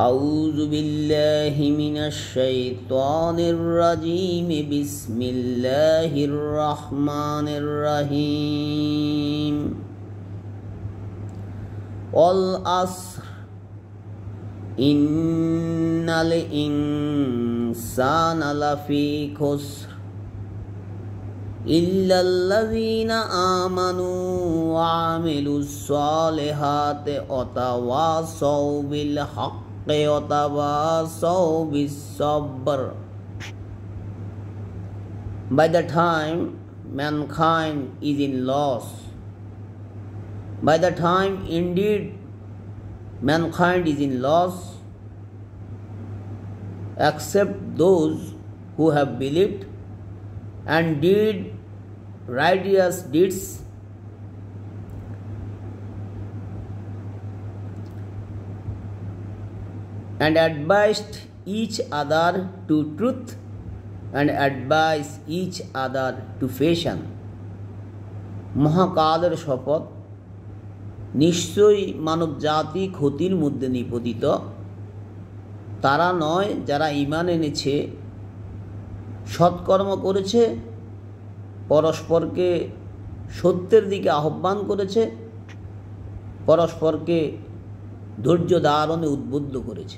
আউযু বিল্লাহি মিনাশ শাইতানির রাজিম বিসমিল্লাহির রহমানির রহিম ওয়াল আসর ইন্নাল ইনসানা লাফি খুসর ইল্লাল্লাযীনা আমানু ওয়া আমিলুস সালিহাতি ওয়া তাওয়াসাউ বিল হক্কি ওয়া তাওয়াসাউ বিস sabr. By the time mankind is in loss, by the time indeed mankind is in loss, except those who have believed and did righteous deeds and advised each other to truth and advised each other to fashion. মহাকালের শপথ, নিশ্চয়ই মানব জাতি ক্ষতির মধ্যে নিপতিত। তারা নয় যারা ঈমান এনেছে, সৎকর্ম করেছে, পরস্পরকে সত্যের দিকে আহ্বান করেছে, পরস্পরকে ধৈর্য ধারণে উদ্বুদ্ধ করেছে।